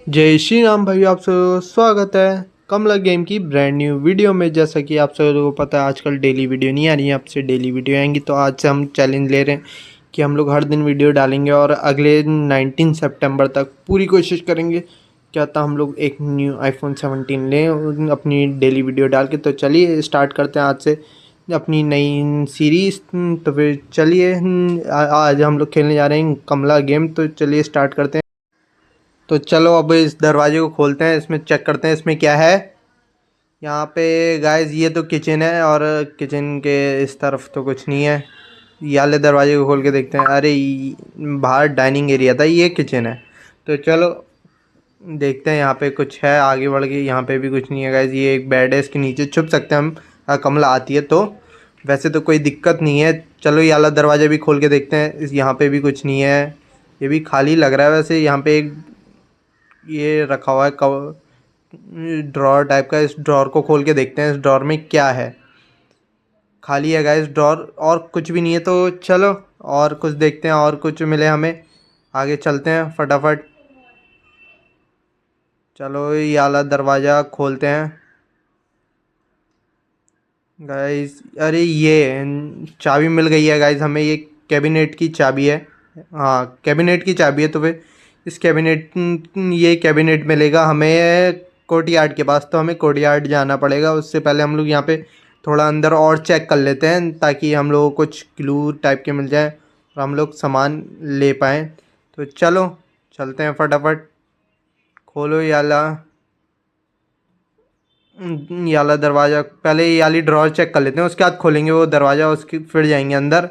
जय श्री राम भाई, आप सबको स्वागत है कमला गेम की ब्रांड न्यू वीडियो में। जैसा कि आप सबको पता है आजकल डेली वीडियो नहीं आ रही है, आपसे डेली वीडियो आएंगी। तो आज से हम चैलेंज ले रहे हैं कि हम लोग हर दिन वीडियो डालेंगे और अगले 19 सितंबर तक पूरी कोशिश करेंगे क्या था हम लोग एक न्यू आईफोन 17 लें और अपनी डेली वीडियो डाल के। तो चलिए स्टार्ट करते हैं आज से अपनी नई सीरीज़। तो फिर चलिए आज हम लोग खेलने जा रहे हैं कमला गेम। तो चलिए स्टार्ट करते हैं। तो चलो अब इस दरवाजे को खोलते हैं, इसमें चेक करते हैं इसमें क्या है। यहाँ पे गाइस ये तो किचन है और किचन के इस तरफ तो कुछ नहीं है। ये वाले दरवाजे को खोल के देखते हैं। अरे बाहर डाइनिंग एरिया था, ये किचन है। तो चलो देखते हैं यहाँ पे कुछ है। आगे बढ़ के यहाँ पे भी कुछ नहीं है गाइस। ये एक बेड है, इसके नीचे छुप सकते हैं हम अगर कमला आती है तो। वैसे तो कोई दिक्कत नहीं है। चलो ये वाला दरवाज़ा भी खोल के देखते हैं। यहाँ पे भी कुछ नहीं है, ये भी खाली लग रहा है। वैसे यहाँ पे एक ये रखा हुआ है ड्रॉर टाइप का। इस ड्रॉर को खोल के देखते हैं इस ड्रॉर में क्या है। खाली है गाइस ड्रॉर, और कुछ भी नहीं है। तो चलो और कुछ देखते हैं, और कुछ मिले हमें। आगे चलते हैं फटाफट। चलो ये वाला दरवाज़ा खोलते हैं गाइस। अरे ये चाबी मिल गई है गाइस हमें। ये कैबिनेट की चाबी है। हाँ कैबिनेट की चाबी है। तो फिर इस कैबिनेट ये कैबिनेट मिलेगा हमें कोर्टयार्ड के पास। तो हमें कोर्टयार्ड जाना पड़ेगा। उससे पहले हम लोग यहाँ पे थोड़ा अंदर और चेक कर लेते हैं ताकि हम लोग को कुछ क्लू टाइप के मिल जाए और हम लोग सामान ले पाएँ। तो चलो चलते हैं फटाफट। खोलो ये वाला दरवाज़ा। पहले ये वाली ड्रॉर चेक कर लेते हैं, उसके बाद खोलेंगे वो दरवाज़ा, उसकी फिर जाएंगे अंदर।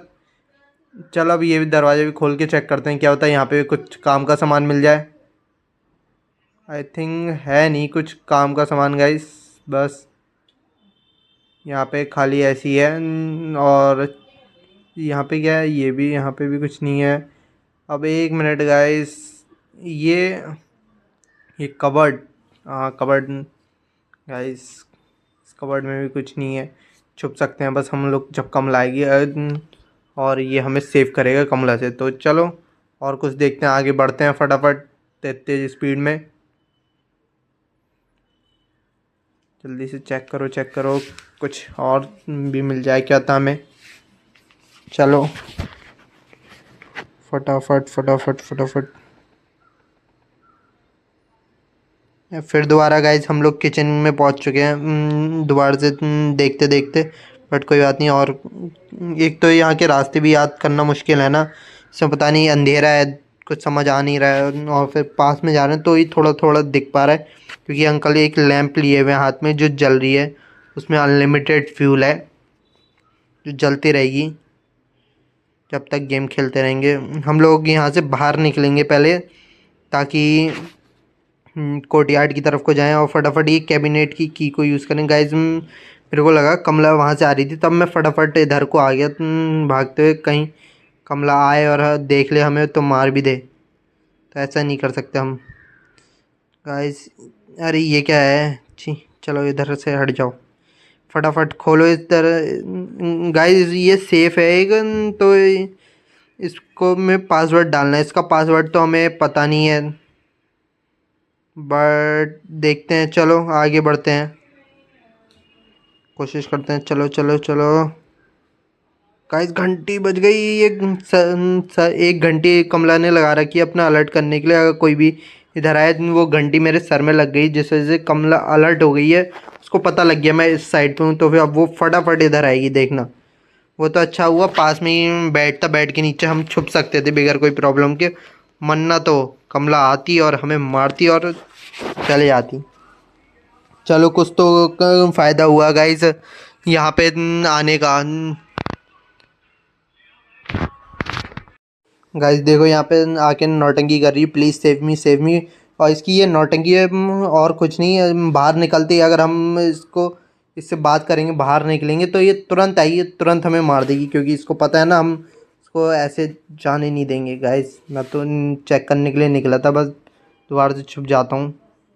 चलो अब ये भी दरवाज़ा भी खोल के चेक करते हैं क्या होता है। यहाँ पे भी कुछ काम का सामान मिल जाए। आई थिंक है नहीं कुछ काम का सामान गाइस। बस यहाँ पे खाली ऐसी है। और यहाँ पे क्या है, ये भी यहाँ पे भी कुछ नहीं है। अब एक मिनट गाइस, ये कबर्ड। हाँ कबर्ड गाइस, इस कबर्ड में भी कुछ नहीं है। छुप सकते हैं बस हम लोग जब कमला आएगी और ये हमें सेव करेगा कमला से। तो चलो और कुछ देखते हैं, आगे बढ़ते हैं फटाफट तेज तेज स्पीड में। जल्दी से चेक करो चेक करो, कुछ और भी मिल जाए क्या था हमें। चलो फटाफट फटाफट फटाफट। फिर दोबारा गाइज हम लोग किचन में पहुंच चुके हैं दोबारा से देखते देखते। बट कोई बात नहीं। और एक तो यहाँ के रास्ते भी याद करना मुश्किल है ना, इसमें पता नहीं अंधेरा है, कुछ समझ आ नहीं रहा है। और फिर पास में जा रहे हैं तो ही थोड़ा थोड़ा दिख पा रहा है, क्योंकि अंकल एक लैंप लिए हुए हैं हाथ में जो जल रही है। उसमें अनलिमिटेड फ्यूल है जो जलती रहेगी जब तक गेम खेलते रहेंगे। हम लोग यहाँ से बाहर निकलेंगे पहले, ताकि कोर्टयार्ड की तरफ को जाएं और फटाफट ये कैबिनेट की को यूज़ करें गाइज। मेरे को लगा कमला वहाँ से आ रही थी, तब मैं फटाफट इधर को आ गया भागते हुए। कहीं कमला आए और देख ले हमें तो मार भी दे। तो ऐसा नहीं कर सकते हम गाइज। अरे ये क्या है, छी चलो इधर से हट जाओ। फटाफट खोलो इस तरह गाइज। ये सेफ है एक तो इसको में पासवर्ड डालना है। इसका पासवर्ड तो हमें पता नहीं है, बट देखते हैं। चलो आगे बढ़ते हैं, कोशिश करते हैं। चलो चलो चलो गाइस, घंटी बज गई। एक घंटी कमला ने लगा रखी है अपना अलर्ट करने के लिए। अगर कोई भी इधर आए तो वो घंटी मेरे सर में लग गई, जिस वजह से कमला अलर्ट हो गई है। उसको पता लग गया मैं इस साइड पे हूँ, तो फिर अब वो फटाफट इधर आएगी देखना। वो तो अच्छा हुआ पास में ही बैठता, बेड के नीचे हम छुप सकते थे बगैर कोई प्रॉब्लम के। मन्ना तो कमला आती और हमें मारती और चले जाती। चलो कुछ तो फ़ायदा हुआ गाइस यहाँ पे आने का। गाइस देखो यहाँ पे आके नौटंकी कर रही है, please save me save me. और इसकी ये नौटंकी है और कुछ नहीं है। बाहर निकलते ही अगर हम इससे बात करेंगे, बाहर निकलेंगे, तो ये तुरंत आइए, तुरंत हमें मार देगी, क्योंकि इसको पता है ना हम इसको ऐसे जाने नहीं देंगे। गाइस मैं तो चेक करने के लिए निकला था, बस दोबारा से छुप जाता हूँ।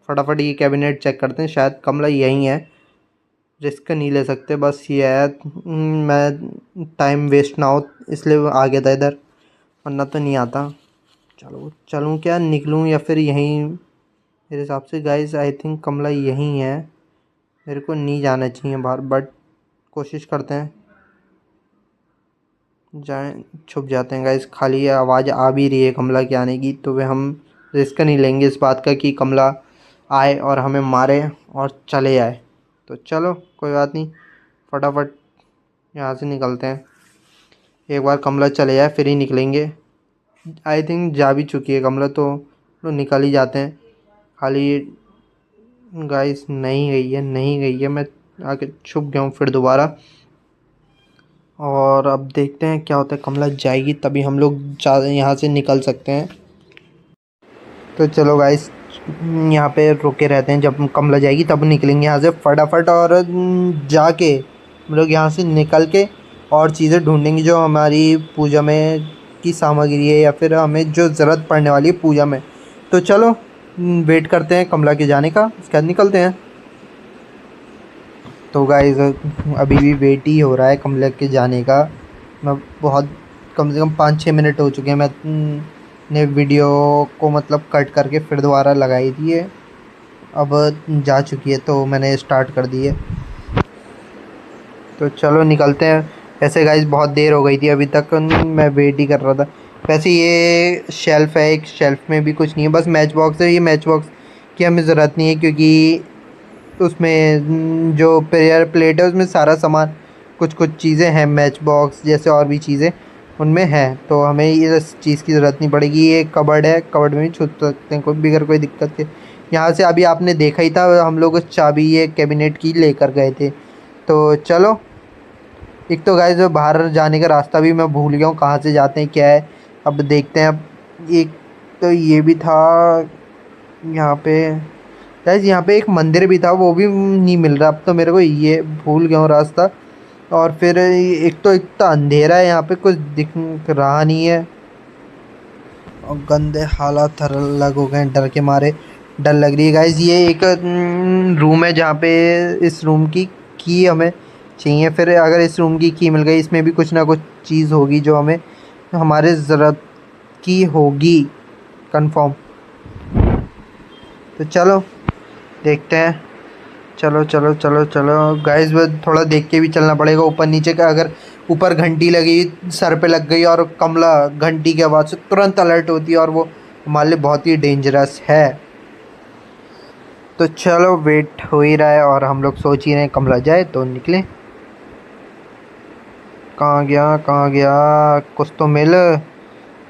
फटाफट ये कैबिनेट चेक करते हैं, शायद कमला यहीं है। रिस्क नहीं ले सकते, बस ये है। मैं टाइम वेस्ट ना हो इसलिए आ गया था इधर, वरना तो नहीं आता। चलो चलूँ क्या, निकलूँ या फिर यहीं मेरे हिसाब से गाइस आई थिंक कमला यहीं है। मेरे को नहीं जाना चाहिए बाहर, बट कोशिश करते हैं जाएं। छुप जाते हैं गाइस, खाली आवाज़ आ भी रही है कमला के आने की, तो वे हम रिस्क नहीं लेंगे इस बात का कि कमला आए और हमें मारे और चले जाए। तो चलो कोई बात नहीं, फटाफट यहाँ से निकलते हैं। एक बार कमला चले जाए फिर ही निकलेंगे। आई थिंक जा भी चुकी है कमला, तो निकल ही जाते हैं। खाली गाइस नहीं गई है, नहीं गई है। मैं आके छुप गया हूँ फिर दोबारा, और अब देखते हैं क्या होता है। कमला जाएगी तभी हम लोग यहाँ से निकल सकते हैं। तो चलो गाइस यहाँ पे रुके रहते हैं, जब कमला जाएगी तब निकलेंगे यहाँ से फटाफट, और जाके हम लोग यहाँ से निकल के और चीज़ें ढूंढेंगे जो हमारी पूजा में की सामग्री है, या फिर हमें जो ज़रूरत पड़ने वाली है पूजा में। तो चलो वेट करते हैं कमला के जाने का, उसके बाद निकलते हैं। तो गाइस अभी भी वेट ही हो रहा है कमला के जाने का। मैं बहुत कम से कम 5-6 मिनट हो चुके हैं। मैं ने वीडियो को मतलब कट करके फिर दोबारा लगाई थी है। अब जा चुकी है तो मैंने स्टार्ट कर दी है। तो चलो निकलते हैं। वैसे गाइस बहुत देर हो गई थी, अभी तक मैं वेट ही कर रहा था। वैसे ये शेल्फ़ है, एक शेल्फ़ में भी कुछ नहीं है, बस मैच बॉक्स है। ये मैच बॉक्स की हमें ज़रूरत नहीं है, क्योंकि उसमें जो प्रेयर प्लेट है उसमें सारा सामान, कुछ कुछ चीज़ें हैं मैच बॉक्स जैसे और भी चीज़ें उनमें हैं, तो हमें इस चीज़ की ज़रूरत नहीं पड़ेगी। ये कबर्ड है, कबर्ड में भी छुप सकते हैं कोई बिगड़ कोई दिक्कत के। यहाँ से अभी आपने देखा ही था, हम लोग चाबी ये कैबिनेट की लेकर गए थे। तो चलो, एक तो गाइस बाहर जाने का रास्ता भी मैं भूल गया हूँ, कहाँ से जाते हैं क्या है। अब देखते हैं। अब एक तो ये भी था यहाँ पे गाइस, यहाँ पे एक मंदिर भी था, वो भी नहीं मिल रहा। अब तो मेरे को ये भूल गया हूँ रास्ता। और फिर एक तो इतना अंधेरा है यहाँ पे, कुछ दिख रहा नहीं है, और गंदे हालात अलग हो गए, डर के मारे डर लग रही है गाइस। ये एक रूम है जहाँ पे इस रूम की हमें चाहिए। फिर अगर इस रूम की मिल गई, इसमें भी कुछ ना कुछ चीज़ होगी जो हमें हमारे ज़रूरत की होगी कंफर्म। तो चलो देखते हैं। चलो चलो चलो चलो गाइस, थोड़ा देख के भी चलना पड़ेगा ऊपर नीचे का। अगर ऊपर घंटी लगी, सर पे लग गई और कमला घंटी की आवाज़ से तुरंत अलर्ट होती है, और वो हमारे लिए बहुत ही डेंजरस है। तो चलो वेट हो ही रहा है, और हम लोग सोच ही रहे हैं कमला जाए तो निकले। कहाँ गया, कहाँ गया, कुछ तो मिल।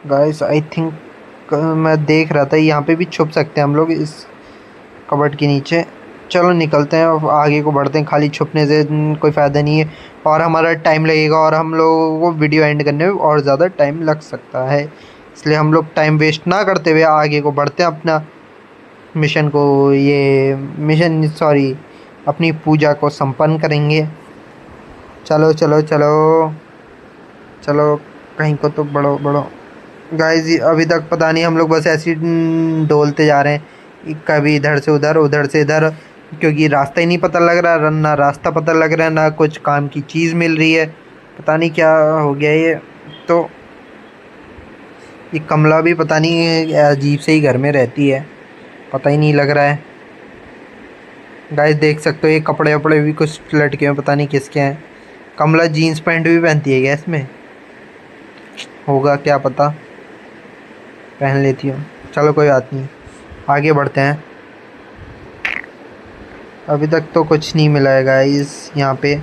गाइस आई थिंक मैं देख रहा था यहाँ पे भी छुप सकते हैं हम लोग इस कबर्ड के नीचे। चलो निकलते हैं और आगे को बढ़ते हैं। खाली छुपने से कोई फ़ायदा नहीं है, और हमारा टाइम लगेगा, और हम लोगों को वीडियो एंड करने में और ज़्यादा टाइम लग सकता है। इसलिए हम लोग टाइम वेस्ट ना करते हुए आगे को बढ़ते हैं, अपना मिशन को, ये मिशन सॉरी, अपनी पूजा को संपन्न करेंगे। चलो चलो चलो चलो, कहीं को तो बढ़ो बढ़ो गाइस। अभी तक पता नहीं, हम लोग बस ऐसे ही डोलते जा रहे हैं, कभी इधर से उधर, उधर से इधर, क्योंकि रास्ता ही नहीं पता लग रहा, ना रास्ता पता लग रहा है, ना कुछ काम की चीज़ मिल रही है। पता नहीं क्या हो गया ये। तो ये कमला भी पता नहीं अजीब से ही घर में रहती है, पता ही नहीं लग रहा है। गाइस देख सकते हो ये कपड़े वपड़े भी कुछ लटके हैं, पता नहीं किसके हैं। कमला जीन्स पैंट भी पहनती है क्या इसमें, होगा क्या पता, पहन लेती हूँ। चलो कोई बात नहीं, आगे बढ़ते हैं। अभी तक तो कुछ नहीं मिला है गाइस यहाँ पे।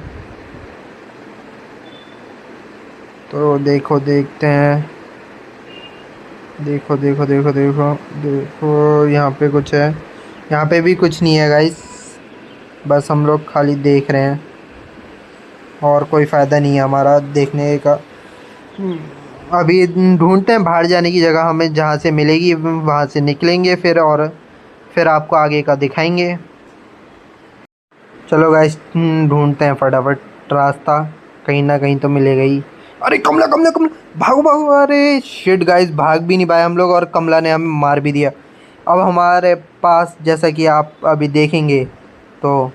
तो देखो देखते हैं, देखो देखो देखो देखो देखो, यहाँ पे कुछ है, यहाँ पे भी कुछ नहीं है गाइस। बस हम लोग खाली देख रहे हैं, और कोई फ़ायदा नहीं है हमारा देखने का। अभी ढूंढते हैं बाहर जाने की जगह, हमें जहाँ से मिलेगी वहाँ से निकलेंगे फिर, और फिर आपको आगे का दिखाएंगे। चलो गाइस ढूंढते हैं फटाफट रास्ता, कहीं ना कहीं तो मिलेगा ही। अरे कमला कमला कमला, भागो भागो। अरे शिट गाइस, भाग भी नहीं पाए हम लोग, और कमला ने हमें मार भी दिया। अब हमारे पास, जैसा कि आप अभी देखेंगे, तो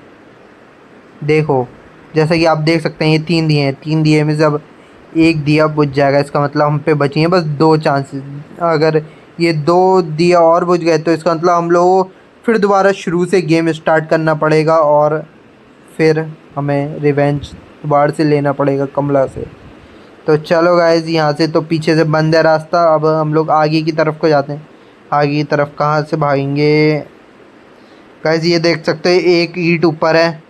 देखो जैसा कि आप देख सकते हैं, ये 3 दिए हैं। 3 दिए में से अब एक दिया बुझ जाएगा, इसका मतलब हम पे बची हैं बस 2 चांसेस। अगर ये 2 दिया और बुझ गए तो इसका मतलब हम लोग फिर दोबारा शुरू से गेम स्टार्ट करना पड़ेगा और फिर हमें रिवेंज दोबारा से लेना पड़ेगा कमला से। तो चलो गाइज, यहाँ से तो पीछे से बंद है रास्ता, अब हम लोग आगे की तरफ को जाते हैं। आगे की तरफ कहाँ से भागेंगे गाइज? ये देख सकते हैं एक ईंट ऊपर है,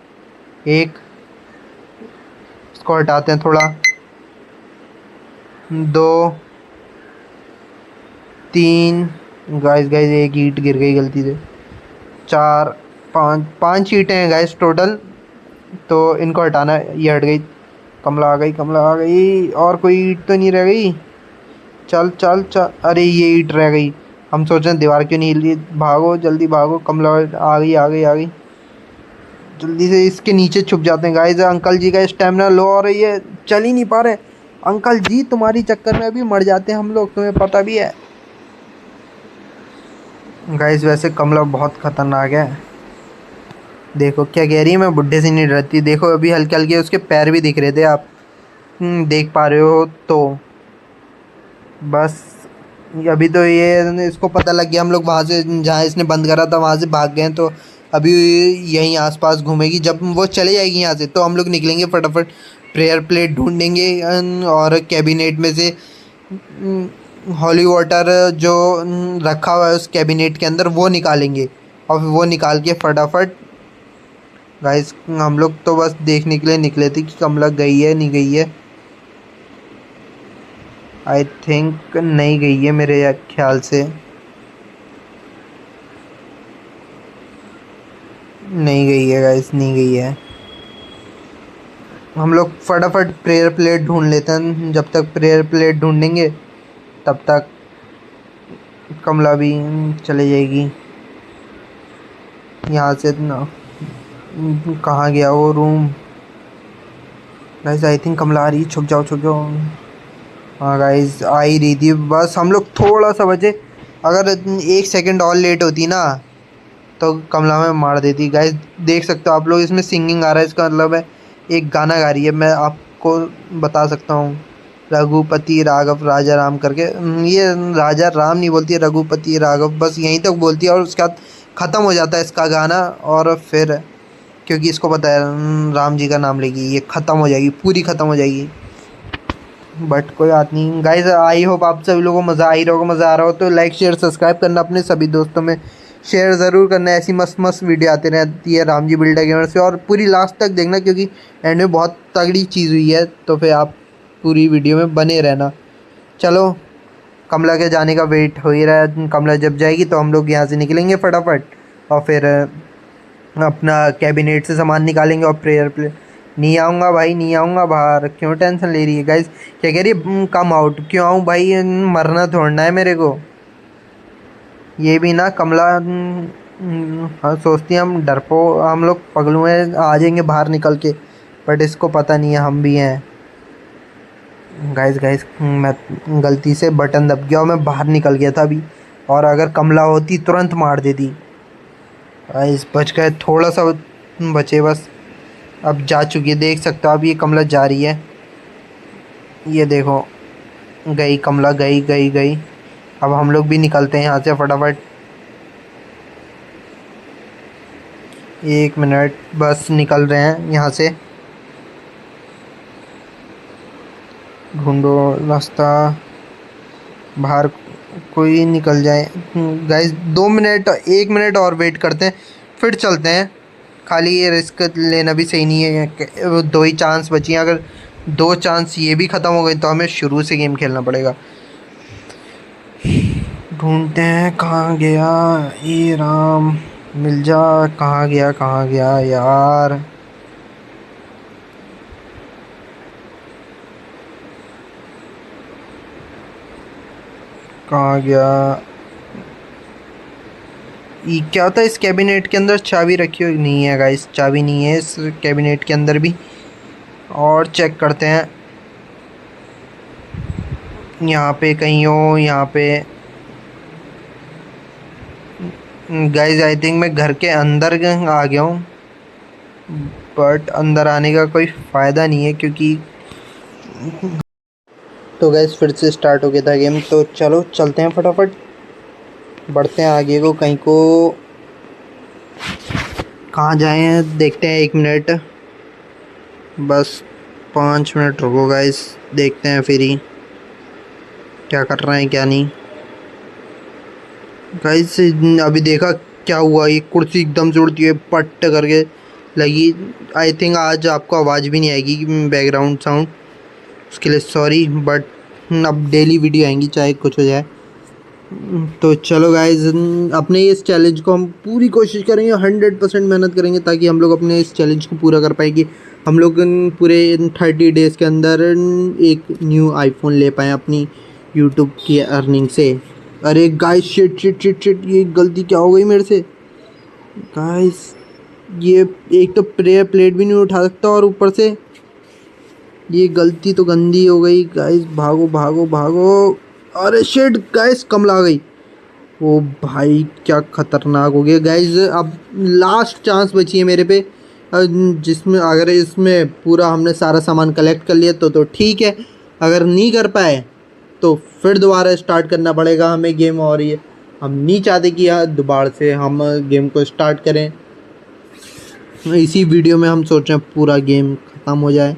एक, इसको हटाते हैं थोड़ा, 2 3 गाइज गाइज एक ईंट गिर गई गलती से, 4 5 ईंटें हैं गाइज टोटल, तो इनको हटाना है। ये हट गई, कमला आ गई, कमला आ गई, और कोई ईंट तो नहीं रह गई? चल चल चल, अरे ये ईंट रह गई। हम सोच रहे हैं दीवार क्यों नहीं हिली, भागो जल्दी भागो, कमला आ गई आ गई आ गई, जल्दी से इसके नीचे छुप जाते हैं गाइस। अंकल जी का स्टेमिना लो हो रही है, चल ही नहीं पा रहे। अंकल जी तुम्हारी चक्कर में अभी मर जाते हैं हम लोग, तुम्हें पता भी है गाइस। वैसे कमला बहुत खतरनाक है, देखो क्या कह रही है, मैं बुढ़े से नहीं डरती। देखो अभी हल्के हल्के उसके पैर भी दिख रहे थे, आप देख पा रहे हो तो। बस अभी तो ये इसको पता लग गया हम लोग वहाँ से जहाँ इसने बंद करा था वहाँ से भाग गए हैं, तो अभी यहीं आसपास घूमेगी। जब वो चले जाएगी यहाँ से तो हम लोग निकलेंगे फटाफट, प्रेयर प्लेट ढूंढेंगे और कैबिनेट में से हॉली वाटर जो रखा हुआ है उस कैबिनेट के अंदर वो निकालेंगे, और फिर वो निकाल के फटाफट गाइस, हम लोग तो बस देखने के लिए निकले थे कि कमला गई है नहीं गई है। आई थिंक नहीं गई है मेरे ख्याल से, नहीं गई है गाइस, नहीं गई है। हम लोग फटाफट प्रेयर प्लेट ढूंढ लेते हैं, जब तक प्रेयर प्लेट ढूंढेंगे तब तक कमला भी चले जाएगी यहाँ से ना। कहाँ गया वो रूम गाइस? आई थिंक कमला आ रही, छुप जाओ छुप जाओ। हाँ गाइस आ ही रही थी, बस हम लोग थोड़ा सा बचे। अगर 1 सेकंड और लेट होती ना तो कमला में मार देती। गाइस देख सकते हो आप लोग, इसमें सिंगिंग आ रहा है, इसका मतलब है एक गाना गा रही है। मैं आपको बता सकता हूँ, रघुपति राघव राजा राम करके। ये राजा राम नहीं बोलती है, रघुपति राघव बस यहीं तक बोलती है, और उसके बाद ख़त्म हो जाता है इसका गाना। और फिर क्योंकि इसको पता है राम जी का नाम लेगी ये ख़त्म हो जाएगी, पूरी ख़त्म हो जाएगी। बट कोई बात नहीं गाइस, आई होप आप सभी लोगों को मज़ा आ ही रहा होगा। मज़ा आ रहा हो तो लाइक शेयर सब्सक्राइब करना, अपने सभी दोस्तों में शेयर ज़रूर करना। ऐसी मस्त मस्त वीडियो आती रहती है राम जी बिल्डर गेमर से, और पूरी लास्ट तक देखना क्योंकि एंड में बहुत तगड़ी चीज़ हुई है, तो फिर आप पूरी वीडियो में बने रहना। चलो कमला के जाने का वेट हो ही रहा है, कमला जब जाएगी तो हम लोग यहाँ से निकलेंगे फटाफट, और फिर अपना कैबिनेट से सामान निकालेंगे और प्रेयर प्ले। नहीं आऊँगा भाई, नहीं आऊँगा बाहर, क्यों टेंशन ले रही है गाइस? क्या कह रही है, कम आउट क्यों आऊँ भाई, मरना थोड़ना है मेरे को। ये भी ना कमला हाँ सोचती है हम डरपो, हम लोग पगलू हैं, आ जाएंगे बाहर निकल के, बट इसको पता नहीं है हम भी हैं। गाइस गाइस मैं गलती से बटन दब गया और मैं बाहर निकल गया था अभी, और अगर कमला होती तुरंत मार देती। गाइस बच गए, थोड़ा सा बचे बस। अब जा चुकी है, देख सकते हो अब ये कमला जा रही है, ये देखो गई कमला, गई गई गई। अब हम लोग भी निकलते हैं यहाँ से फटाफट। 1 मिनट बस, निकल रहे हैं यहाँ से। ढूंढो रास्ता बाहर, कोई निकल जाए गाइस। 2 मिनट 1 मिनट और वेट करते हैं फिर चलते हैं। खाली ये रिस्क लेना भी सही नहीं है, 2 ही चांस बची हैं, अगर 2 चांस ये भी ख़त्म हो गई तो हमें शुरू से गेम खेलना पड़ेगा। ढूंढते हैं कहाँ गया ये राम, मिल जा, कहाँ गया यार। कहाँ गया ये? क्या होता है इस कैबिनेट के अंदर? चाबी रखी हुई नहीं है गाइस, चाबी नहीं है इस कैबिनेट के अंदर भी। और चेक करते हैं यहाँ पे कहीं हो, यहाँ पे गाइस। आई थिंक मैं घर के अंदर आ गया हूँ, बट अंदर आने का कोई फ़ायदा नहीं है क्योंकि तो गाइस फिर से स्टार्ट हो गया था गेम। तो चलो चलते हैं फटाफट, बढ़ते हैं आगे को, कहीं को कहाँ जाएँ देखते हैं, 1 मिनट बस, 5 मिनट रुको गाइस, देखते हैं फिर ही क्या कर रहे हैं क्या नहीं। गाइस अभी देखा क्या हुआ, ये कुर्सी एकदम से उड़ती है पट करके लगी। आई थिंक आज आपको आवाज़ भी नहीं आएगी बैकग्राउंड साउंड, उसके लिए सॉरी, बट अब डेली वीडियो आएंगी चाहे कुछ हो जाए। तो चलो गाइज, अपने इस चैलेंज को हम पूरी कोशिश करेंगे, 100% मेहनत करेंगे ताकि हम लोग अपने इस चैलेंज को पूरा कर पाए कि हम लोग पूरे 30 डेज़ के अंदर एक न्यू आईफोन ले पाएँ अपनी यूट्यूब की अर्निंग से। अरे guys shit shit shit shit, ये गलती क्या हो गई मेरे से गाइस। ये एक तो प्रेयर प्लेट भी नहीं उठा सकता और ऊपर से ये गलती तो गंदी हो गई गाइस। भागो भागो भागो, अरे शिट गाइस, कमला आ गई। ओ भाई क्या खतरनाक हो गया गाइस। अब लास्ट चांस बची है मेरे पे, जिसमें अगर इसमें पूरा हमने सारा सामान कलेक्ट कर लिया तो ठीक है, अगर नहीं कर पाए तो फिर दोबारा स्टार्ट करना पड़ेगा हमें गेम। और ये हम नहीं चाहते कि दोबारा से हम गेम को स्टार्ट करें। इसी वीडियो में हम सोच रहे हैं पूरा गेम ख़त्म हो जाए।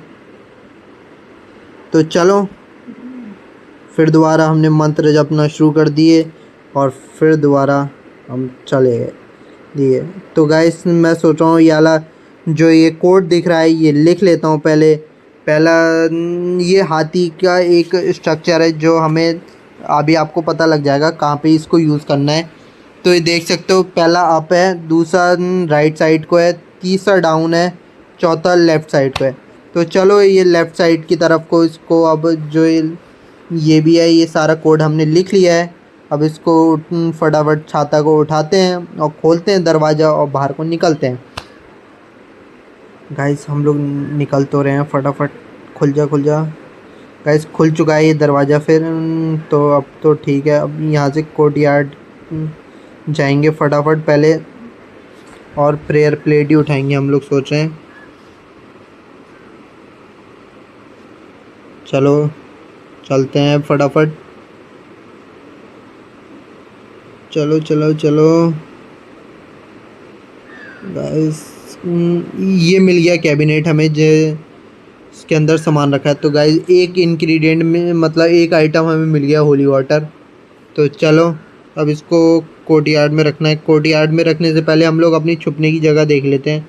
तो चलो, फिर दोबारा हमने मंत्र जपना शुरू कर दिए और फिर दोबारा हम चले दिए। तो गाइस मैं सोच रहा हूँ ये वाला जो ये कोड दिख रहा है ये लिख लेता हूँ पहले। पहला ये हाथी का एक स्ट्रक्चर है जो हमें अभी आपको पता लग जाएगा कहाँ पे इसको यूज़ करना है। तो ये देख सकते हो, पहला अप है, दूसरा राइट साइड को है, तीसरा डाउन है, चौथा लेफ़्ट साइड को है। तो चलो ये लेफ़्ट साइड की तरफ को इसको अब जो ये भी है, ये सारा कोड हमने लिख लिया है। अब इसको फटाफट छाता को उठाते हैं और खोलते हैं दरवाज़ा और बाहर को निकलते हैं। गाइस हम लोग निकल तो रहे हैं, फटाफट खुल जा खुल जा। गाइस खुल चुका है ये दरवाज़ा फिर, तो अब तो ठीक है। अब यहाँ से कोर्टयार्ड जाएंगे फटाफट पहले और प्रेयर प्लेट ही उठाएंगे हम लोग सोच रहे हैं। चलो चलते हैं फटाफट, चलो चलो चलो गाइस। ये मिल गया कैबिनेट हमें जो इसके अंदर सामान रखा है। तो गाइस एक इंग्रेडिएंट में मतलब एक आइटम हमें मिल गया, होली वाटर। तो चलो अब इसको कोर्टयार्ड में रखना है। कोर्टयार्ड में रखने से पहले हम लोग अपनी छुपने की जगह देख लेते हैं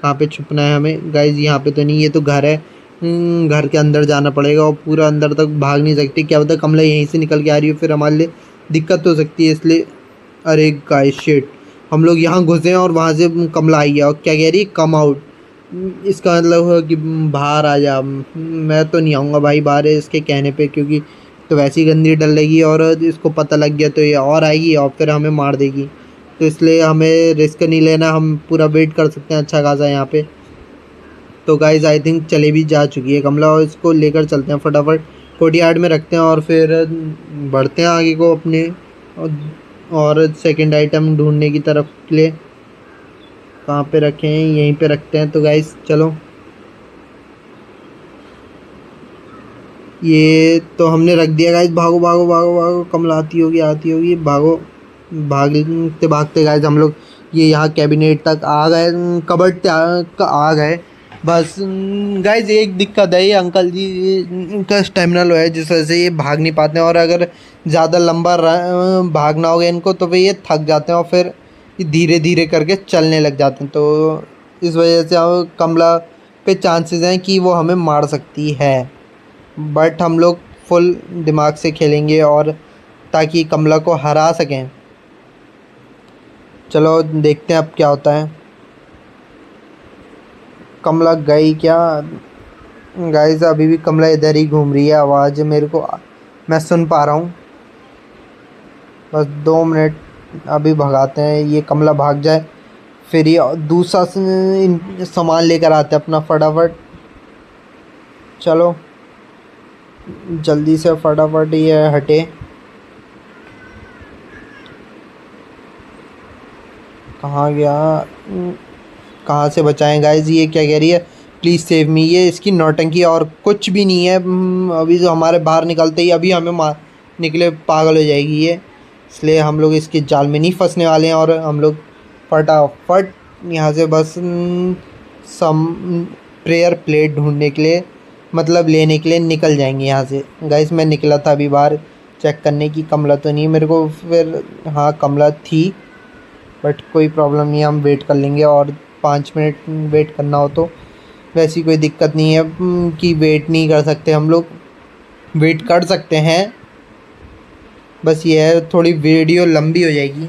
कहाँ पे छुपना है हमें। गाइस यहाँ पे तो नहीं, ये तो घर है, घर के अंदर जाना पड़ेगा और पूरा अंदर तक भाग नहीं सकती। क्या पता कमला यहीं से निकल के आ रही हो, फिर हमारे लिए दिक्कत हो सकती है, इसलिए। अरे गाइस शिट, हम लोग यहाँ घुसे हैं और वहाँ से कमला आई है और क्या कह रही है, कम आउट। इसका मतलब है कि बाहर आ जा। मैं तो नहीं आऊँगा भाई बाहर इसके कहने पे, क्योंकि तो वैसे ही गंदी डल लगी और इसको पता लग गया तो ये और आएगी और फिर हमें मार देगी। तो इसलिए हमें रिस्क नहीं लेना, हम पूरा वेट कर सकते हैं अच्छा खासा यहाँ पे। तो गाइज़ आई थिंक चले भी जा चुकी है कमला और इसको लेकर चलते हैं फटाफट, कोर्टयार्ड में रखते हैं और फिर बढ़ते हैं आगे को अपने और सेकंड आइटम ढूंढने की तरफ के लिए। कहाँ पे रखें, यहीं पे रखते हैं। तो गाइस चलो, ये तो हमने रख दिया गाइस। भागो भागो भागो भागो, कमला आती होगी, भागो। भागते भागते गाइस हम लोग ये यहाँ कैबिनेट तक आ गए, कबर्ड तक आ गए। बस गाइस एक दिक्कत है, ये अंकल जी का स्टेमिना लो है जिस वजह से ये भाग नहीं पाते हैं और अगर ज़्यादा लंबा भागना होगा इनको तो फिर ये थक जाते हैं और फिर धीरे धीरे करके चलने लग जाते हैं। तो इस वजह से कमला पे चांसेस हैं कि वो हमें मार सकती है, बट हम लोग फुल दिमाग से खेलेंगे और ताकि कमला को हरा सकें। चलो देखते हैं अब क्या होता है। कमला गई क्या? गाइस अभी भी कमला इधर ही घूम रही है, आवाज़ मेरे को मैं सुन पा रहा हूँ। बस 2 मिनट अभी भगाते हैं, ये कमला भाग जाए फिर ये दूसरा सामान लेकर आते हैं अपना फटाफट। चलो जल्दी से फटाफट ये हटे। कहाँ गया, कहाँ से बचाएं गाइस? ये क्या कह रही है, प्लीज़ सेव मी। ये इसकी नौटंकी और कुछ भी नहीं है। अभी जो हमारे बाहर निकलते ही अभी हमें मारने के लिए पागल हो जाएगी ये, इसलिए हम लोग इसके जाल में नहीं फंसने वाले हैं और हम लोग फटाफट यहाँ से बस सम प्रेयर प्लेट ढूंढने के लिए, मतलब लेने के लिए निकल जाएंगे यहाँ से। गाइस मैं निकला था अभी बाहर चेक करने की कमला तो नहीं मेरे को, फिर हाँ कमला थी, बट कोई प्रॉब्लम नहीं, हम वेट कर लेंगे। और 5 मिनट वेट करना हो तो वैसी कोई दिक्कत नहीं है कि वेट नहीं कर सकते हम लोग, वेट कर सकते हैं। बस ये है थोड़ी वीडियो लंबी हो जाएगी।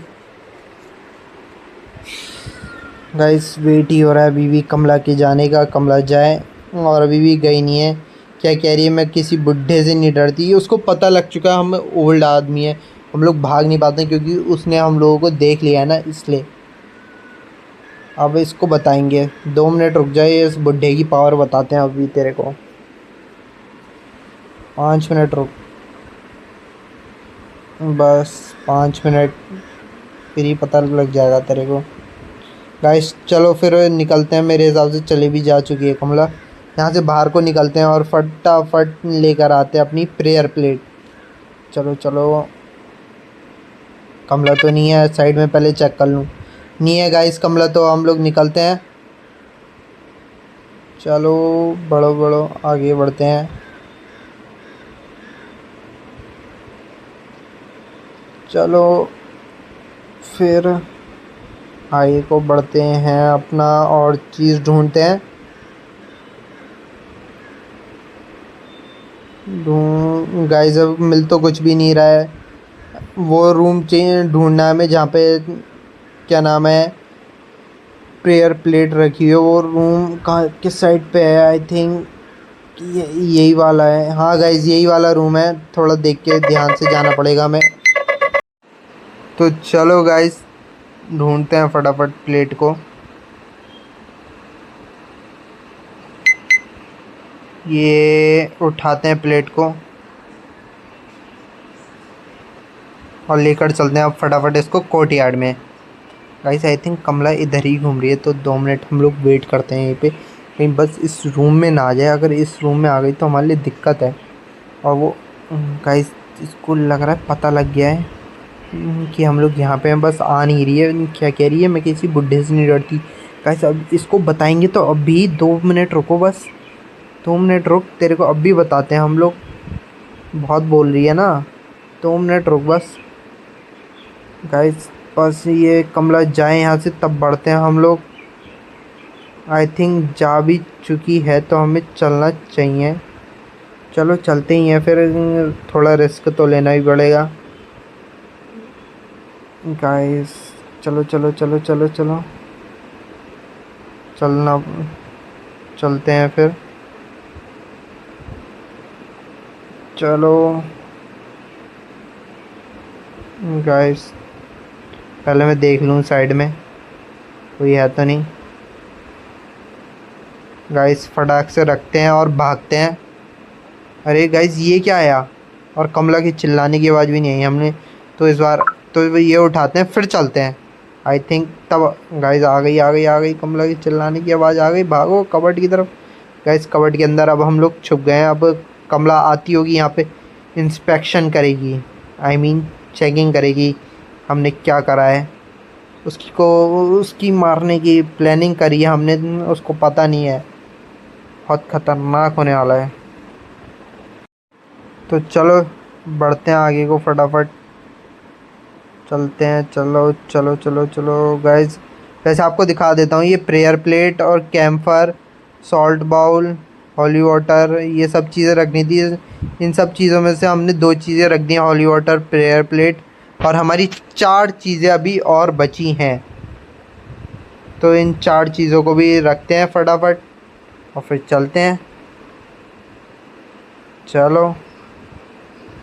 गाइस वेट ही हो रहा है अभी भी कमला के जाने का, कमला जाए, और अभी भी गई नहीं है। क्या कह रही है, मैं किसी बुढ़े से नहीं डरती, उसको पता लग चुका है हम ओल्ड आदमी है, हम लोग भाग नहीं पाते क्योंकि उसने हम लोगों को देख लिया है ना, इसलिए। अब इसको बताएंगे, 2 मिनट रुक जाए, इस बुढ़े की पावर बताते हैं अभी तेरे को। 5 मिनट रुक, बस 5 मिनट, फिर ही पता लग जाएगा तेरे को। गाइस चलो फिर निकलते हैं, मेरे हिसाब से चली भी जा चुकी है कमला। यहाँ से बाहर को निकलते हैं और फटाफट लेकर आते हैं अपनी प्रेयर प्लेट। चलो चलो, कमला तो नहीं है, साइड में पहले चेक कर लूँ। नहीं है गाइस कमला, तो हम लोग निकलते हैं। चलो बढ़ो बढ़ो, आगे बढ़ते हैं। चलो फिर आगे को बढ़ते हैं अपना, और चीज़ ढूंढते हैं। ढूंढ गाइस अब मिल तो कुछ भी नहीं रहा है। वो रूम चेंज ढूंढना है हमें जहाँ पे, क्या नाम है, प्रेयर प्लेट रखी है। वो रूम कहाँ किस साइड पे है, आई थिंक यही वाला है। हाँ गाइस यही वाला रूम है, थोड़ा देख के ध्यान से जाना पड़ेगा हमें। तो चलो गाइस ढूंढते हैं फटाफट प्लेट को। ये उठाते हैं प्लेट को और लेकर चलते हैं अब फटाफट इसको कोर्टयार्ड में। गाइस आई थिंक कमला इधर ही घूम रही है, तो 2 मिनट हम लोग वेट करते हैं यहीं पे, कहीं बस इस रूम में ना आ जाए। अगर इस रूम में आ गई तो हमारे लिए दिक्कत है। और वो गाइस इसको लग रहा है पता लग गया है कि हम लोग यहाँ पे हैं, बस आ नहीं रही है। क्या कह रही है, मैं किसी बुढ़े से नहीं डरती। गाइस अब इसको बताएंगे तो अभी 2 मिनट रुको, बस 2 मिनट रुक, तेरे को अभी बताते हैं हम लोग। बहुत बोल रही है ना, 2 मिनट रुक बस। गाइस बस ये कमला जाए यहाँ से तब बढ़ते हैं हम लोग। आई थिंक जा भी चुकी है तो हमें चलना चाहिए। चलो चलते ही हैं फिर, थोड़ा रिस्क तो लेना ही पड़ेगा। गाइस चलो चलो चलो चलो चलो, चलना, चलते हैं फिर। चलो गाइस पहले मैं देख लूँ साइड में कोई है तो नहीं। गाइस फटाक से रखते हैं और भागते हैं। अरे गाइस ये क्या आया, और कमला की चिल्लाने की आवाज़ भी नहीं आई हमने, तो इस बार तो ये उठाते हैं फिर चलते हैं। आई थिंक तब गाइस आ गई आ गई आ गई, कमला की चिल्लाने की आवाज़ आ गई, भागो कबर्ड की तरफ। गाइस कबर्ड के अंदर अब हम लोग छुप गए हैं। अब कमला आती होगी यहाँ पे, इंस्पेक्शन करेगी, आई मीन चेकिंग करेगी हमने क्या करा है। उसकी को उसकी मारने की प्लानिंग करी है हमने, उसको पता नहीं है, बहुत ख़तरनाक होने वाला है। तो चलो बढ़ते हैं आगे को फटाफट, चलते हैं। चलो चलो चलो चलो गाइस, वैसे आपको दिखा देता हूँ, ये प्रेयर प्लेट और कैम्फर, सॉल्ट बाउल, हॉली वाटर, ये सब चीज़ें रखनी थी। इन सब चीज़ों में से हमने 2 चीज़ें रख दी, हॉली वाटर, प्रेयर प्लेट, और हमारी 4 चीज़ें अभी और बची हैं। तो इन 4 चीज़ों को भी रखते हैं फटाफट और फिर चलते हैं। चलो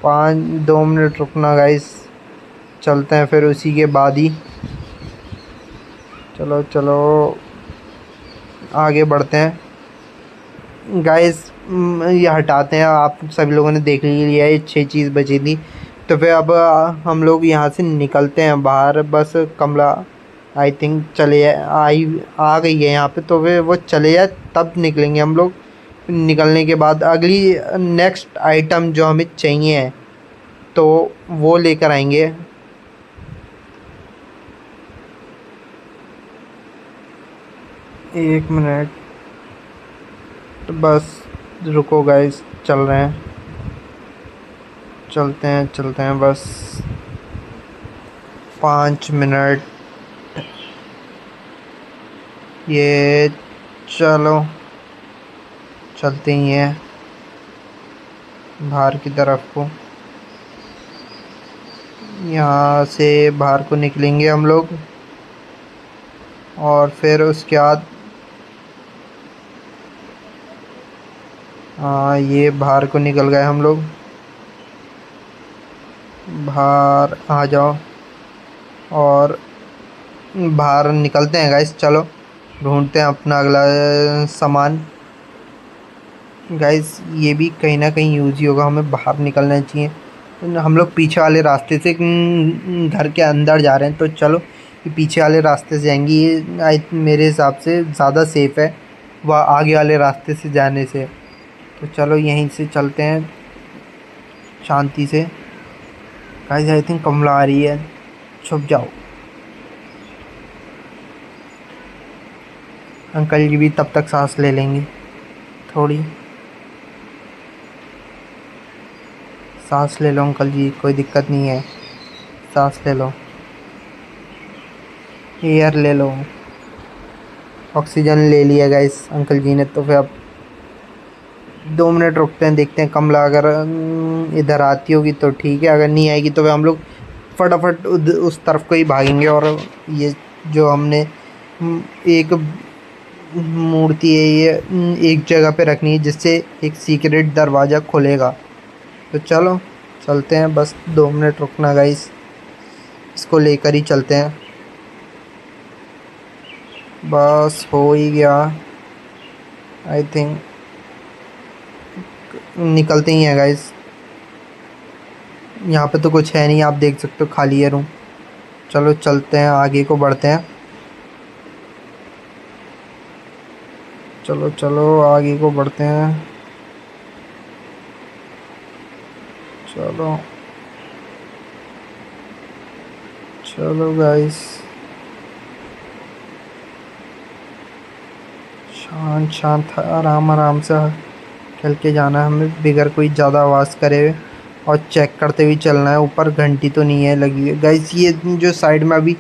2 मिनट रुकना गाइस, चलते हैं फिर उसी के बाद ही। चलो चलो आगे बढ़ते हैं गाइस। ये हटाते हैं, आप सभी लोगों ने देख लिया है, 6 चीज़ बची थी। तो फिर अब हम लोग यहाँ से निकलते हैं बाहर। बस कमला आई थिंक चले आई आ गई है यहाँ पे, तो फिर वो चले जाए तब निकलेंगे हम लोग। निकलने के बाद अगली नेक्स्ट आइटम जो हमें चाहिए है तो वो लेकर आएंगे। एक मिनट, बस रुको गाइस, चल रहे हैं, चलते हैं बस 5 मिनट। ये चलो, चलते ही हैं बाहर की तरफ को। यहाँ से बाहर को निकलेंगे हम लोग, और फिर उसके बाद ये बाहर को निकल गए हम लोग। बाहर आ जाओ, और बाहर निकलते हैं गाइस। चलो ढूंढते हैं अपना अगला सामान। गाइस ये भी कहीं ना कहीं यूज़ ही होगा, हमें बाहर निकलना चाहिए। हम लोग पीछे वाले रास्ते से घर के अंदर जा रहे हैं, तो चलो ये पीछे वाले रास्ते से जाएंगे। ये मेरे हिसाब से ज़्यादा सेफ़ है वह आगे वाले रास्ते से जाने से। तो चलो यहीं से चलते हैं शांति से। गाइस आई थिंक कमला आ रही है, छुप जाओ। अंकल जी भी तब तक सांस ले लेंगे, थोड़ी सांस ले लो अंकल जी, कोई दिक्कत नहीं है, सांस ले लो, एयर ले लो। ऑक्सीजन ले लिया गाइस अंकल जी ने। तो फिर अब 2 मिनट रुकते हैं, देखते हैं कमला अगर इधर आती होगी तो ठीक है, अगर नहीं आएगी तो फिर हम लोग फटाफट उस तरफ को ही भागेंगे। और ये जो हमने एक मूर्ति है, ये एक जगह पे रखनी है जिससे एक सीक्रेट दरवाज़ा खुलेगा। तो चलो चलते हैं, बस 2 मिनट रुकना गाइस, इसको लेकर ही चलते हैं। बस हो ही गया आई थिंक, निकलते ही हैं गाइस। यहाँ पे तो कुछ है नहीं, आप देख सकते हो खाली है रूम। चलो चलते हैं, आगे को बढ़ते हैं। चलो चलो आगे को बढ़ते हैं। चलो चलो गाइस, शांत शांत आराम आराम से चल के जाना है हमें, बगैर कोई ज़्यादा आवाज़ करे, और चेक करते हुए चलना है। ऊपर घंटी तो नहीं है लगी हुई गाइस। ये जो साइड में अभी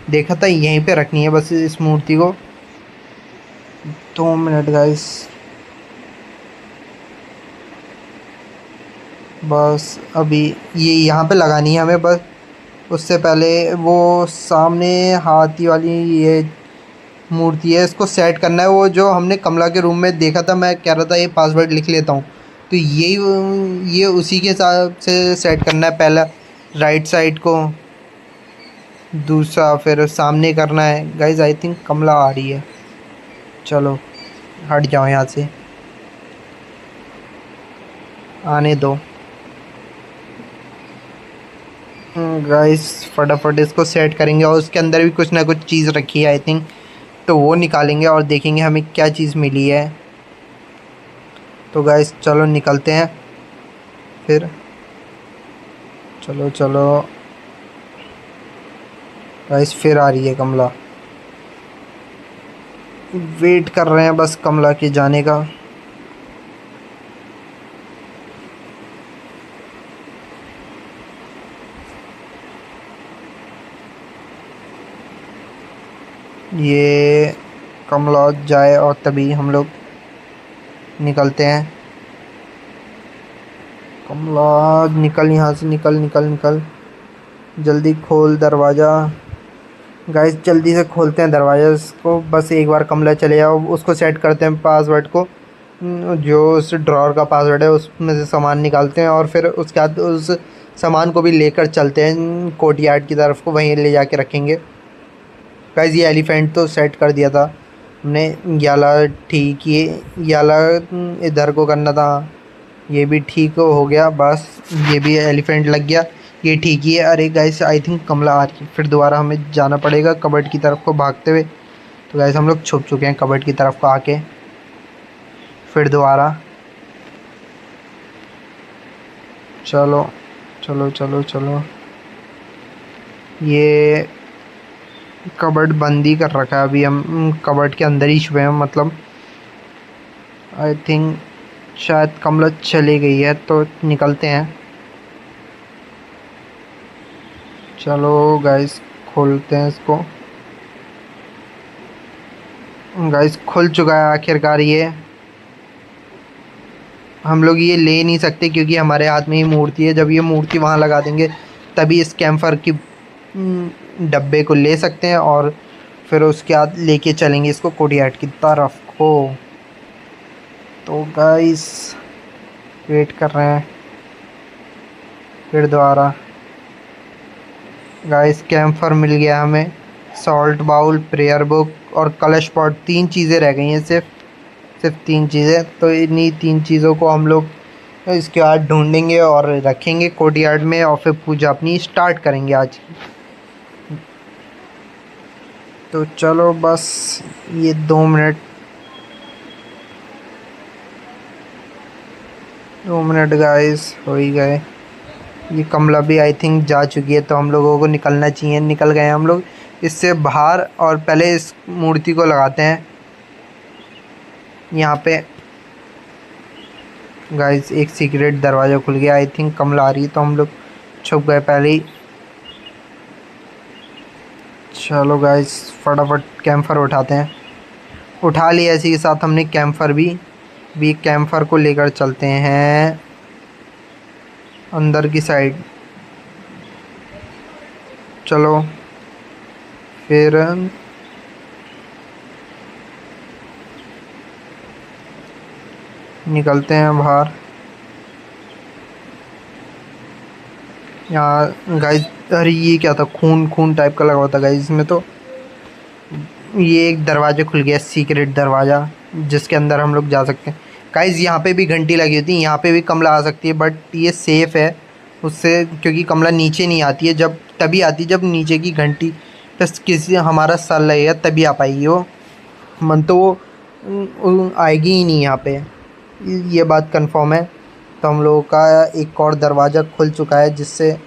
देखा था यहीं पे रखनी है बस इस मूर्ति को। 2 मिनट गाइस, बस अभी ये यहाँ पे लगानी है हमें। बस उससे पहले वो सामने हाथी वाली ये मूर्ति है, इसको सेट करना है। वो जो हमने कमला के रूम में देखा था, मैं कह रहा था ये पासवर्ड लिख लेता हूँ, तो ये उसी के हिसाब से सेट करना है। पहला राइट साइड को, दूसरा फिर सामने करना है। गाइज आई थिंक कमला आ रही है, चलो हट जाओ यहाँ से, आने दो। गाइस फटाफट इसको सेट करेंगे, और उसके अंदर भी कुछ ना कुछ चीज़ रखी है आई थिंक, तो वो निकालेंगे और देखेंगे हमें क्या चीज़ मिली है। तो गाइस चलो निकलते हैं फिर। चलो चलो गाइस, फिर आ रही है कमला, वेट कर रहे हैं बस कमला के जाने का। ये कमला जाए और तभी हम लोग निकलते हैं। कमला निकल, यहाँ से निकल निकल निकल, जल्दी खोल दरवाज़ा। गाइस जल्दी से खोलते हैं दरवाज़ा इसको, बस एक बार कमला चले जाओ। उसको सेट करते हैं पासवर्ड को, जो उस ड्रॉर का पासवर्ड है उसमें से सामान निकालते हैं, और फिर उसके बाद उस सामान को भी लेकर चलते हैं कोर्टयार्ड की तरफ को, वहीं ले जाके रखेंगे। गाइस ये एलिफेंट तो सेट कर दिया था हमने, याला ठीक, ये याला इधर को करना था, ये भी ठीक हो गया। बस ये भी एलिफेंट लग गया, ये ठीक ही है। अरे गाइस आई थिंक कमला आ रही है, फिर दोबारा हमें जाना पड़ेगा कबर्ड की तरफ को भागते हुए। तो गाइस हम लोग छुप चुके हैं कबर्ड की तरफ को आके, फिर दोबारा। चलो चलो चलो चलो, ये कबर्ड बंद ही कर रखा है अभी हम कबर्ड के अंदर ही छुपे हैं मतलब। आई थिंक शायद कमला चली गई है तो निकलते हैं। चलो गाइस खोलते हैं इसको। गाइस खुल चुका है आखिरकार ये। हम लोग ये ले नहीं सकते क्योंकि हमारे हाथ में ये मूर्ति है। जब ये मूर्ति वहाँ लगा देंगे तभी इस कैम्फर की डब्बे को ले सकते हैं और फिर उसके बाद लेके चलेंगे इसको कोर्टयार्ड की तरफ को। तो गाइस वेट कर रहे हैं फिर दोबारा। गाइस कैम्फर मिल गया हमें, सॉल्ट बाउल, प्रेयर बुक और कलश पॉट। 3 चीज़ें रह गई हैं, सिर्फ 3 चीज़ें। तो इन्हीं 3 चीज़ों को हम लोग इसके बाद ढूंढेंगे और रखेंगे कोर्टयार्ड में और फिर पूजा अपनी स्टार्ट करेंगे आज की। तो चलो बस ये 2 मिनट गाइस हो ही गए। ये कमला भी आई थिंक जा चुकी है तो हम लोगों को निकलना चाहिए। निकल गए हम लोग इससे बाहर और पहले इस मूर्ति को लगाते हैं यहाँ पे। गाइस एक सीक्रेट दरवाज़ा खुल गया। आई थिंक कमला आ रही है तो हम लोग छुप गए पहले ही। चलो गाइस फटाफट कैम्फर उठाते हैं। उठा लिया इसी के साथ हमने कैम्फर भी कैम्फर को लेकर चलते हैं अंदर की साइड। चलो फिर निकलते हैं बाहर। यहाँ गाइस अरे ये क्या था, खून टाइप का लगा हुआ था गाइस इसमें। तो ये एक दरवाज़ा खुल गया, सीक्रेट दरवाज़ा जिसके अंदर हम लोग जा सकते हैं। गाइस यहाँ पे भी घंटी लगी होती है, यहाँ पे भी कमला आ सकती है बट ये सेफ़ है उससे क्योंकि कमला नीचे नहीं आती है। जब तभी आती है जब नीचे की घंटी बस किसी हमारा सर लगेगा तभी आ पाएगी वो। मन तो वो आएगी ही नहीं यहाँ पे, ये बात कंफर्म है। तो हम लोगों का एक और दरवाज़ा खुल चुका है जिससे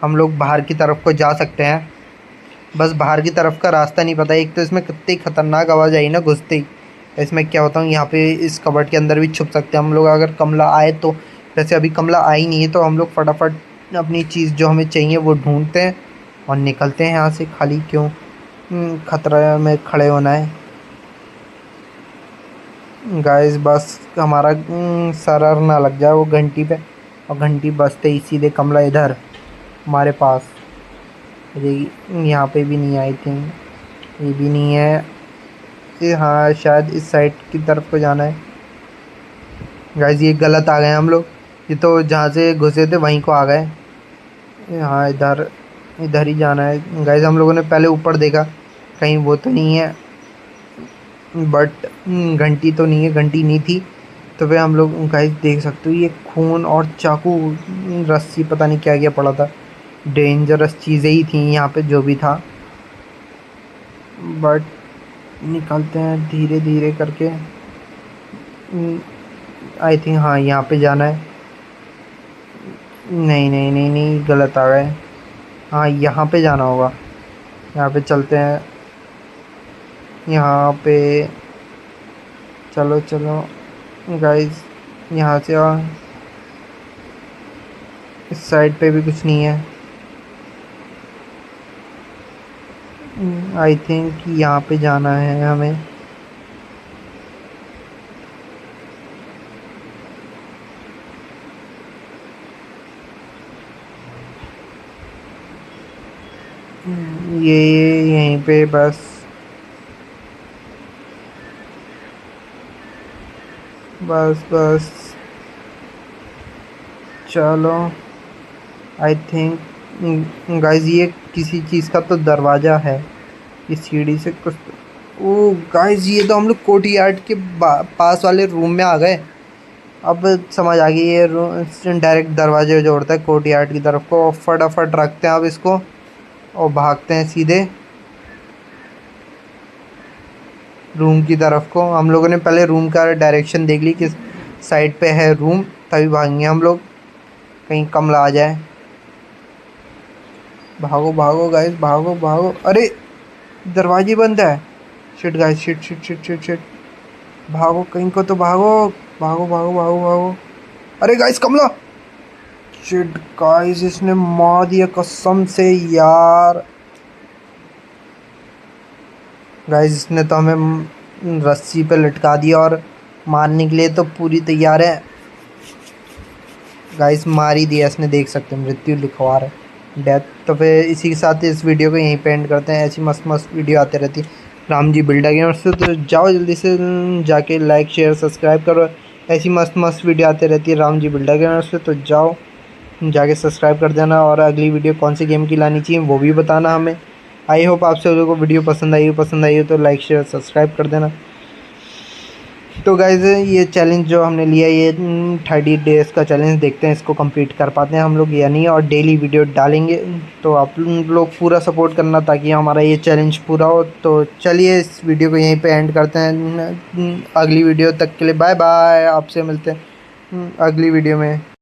हम लोग बाहर की तरफ को जा सकते हैं। बस बाहर की तरफ का रास्ता नहीं पता। एक तो इसमें कितनी ख़तरनाक आवाज़ आई ना घुसते ही। इसमें क्या होता है यहाँ पे इस कबर्ड के अंदर भी छुप सकते हैं हम लोग अगर कमला आए तो। वैसे अभी कमला आई नहीं है तो हम लोग फटाफट अपनी चीज़ जो हमें चाहिए वो ढूंढते हैं और निकलते हैं यहाँ से। खाली क्यों खतरा में खड़े होना है। गाइस बस हमारा सर ना लग जाए वो घंटी पे और घंटी बजते ही सीधे कमला इधर हमारे पास। यहाँ पे भी नहीं आई थिंक, ये भी नहीं है। ये हाँ शायद इस साइड की तरफ को जाना है। गाइस ये गलत आ गए हम लोग। ये तो जहाँ से घुसे थे वहीं को आ गए। हाँ इधर ही जाना है। गाइस हम लोगों ने पहले ऊपर देखा कहीं वो तो नहीं है बट घंटी तो नहीं है, घंटी नहीं थी। तो वे हम लोग गाइस देख सकते हो ये खून और चाकू, रस्सी, पता नहीं क्या क्या पड़ा था। डेंजरस चीज़ें ही थी यहाँ पे जो भी था। बट निकलते हैं धीरे धीरे करके। आई थिंक हाँ यहाँ पे जाना है। नहीं नहीं नहीं नहीं गलत आ गए। हाँ यहाँ पे जाना होगा। यहाँ पे चलते हैं यहाँ पे। चलो चलो गाइस यहाँ से इस साइड पे भी कुछ नहीं है। आई थिंक यहाँ पे जाना है हमें। ये यहीं पे बस बस बस चलो। आई थिंक गाइस ये किसी चीज़ का तो दरवाज़ा है। ये सीढ़ी से कुछ ओ गाइस ये तो हम लोग कोर्टयार्ड के पास वाले रूम में आ गए। अब समझ आ गई ये रूम डायरेक्ट दरवाजे जोड़ता है कोर्टयार्ड की तरफ को। फटाफट रखते हैं अब इसको और भागते हैं सीधे रूम की तरफ को। हम लोगों ने पहले रूम का डायरेक्शन देख ली किस साइड पे है रूम, तभी भागेंगे हम लोग कहीं कमला आ जाए। भागो भागो गाइस भागो भागो। अरे दरवाजे बंद है। Shit guys, shit shit shit shit shit. भागो कहीं को तो भागो। भागो भागो भागो भागो। अरे गाइस कमला। शिट गाइस, इसने मार दिया कसम से यार। गाइस इसने तो हमें रस्सी पे लटका दिया और मारने के लिए तो पूरी तैयार है। गाइस मार ही दिया इसने, देख सकते हैं मृत्यु लिखवा रहा है, डेथ। तो फिर इसी के साथ इस वीडियो को यहीं पे एंड करते हैं। ऐसी मस्त मस्त वीडियो आते रहती है राम जी बिल्डर गेमर्स से, तो जाओ जल्दी से जाके लाइक शेयर सब्सक्राइब करो। ऐसी मस्त मस्त वीडियो आती रहती है राम जी बिल्डर गेमर्स से, तो जाओ जाके सब्सक्राइब कर देना। और अगली वीडियो कौन सी गेम की लानी चाहिए वो भी बताना हमें। आई होप आप सभी को वीडियो पसंद आई हो तो लाइक शेयर सब्सक्राइब कर देना। तो गाइज ये चैलेंज जो हमने लिया, ये 30 डेज़ का चैलेंज, देखते हैं इसको कंप्लीट कर पाते हैं हम लोग या नहीं। और डेली वीडियो डालेंगे, तो आप लोग पूरा सपोर्ट करना ताकि हमारा ये चैलेंज पूरा हो। तो चलिए इस वीडियो को यहीं पे एंड करते हैं। अगली वीडियो तक के लिए बाय बाय। आपसे मिलते हैं अगली वीडियो में।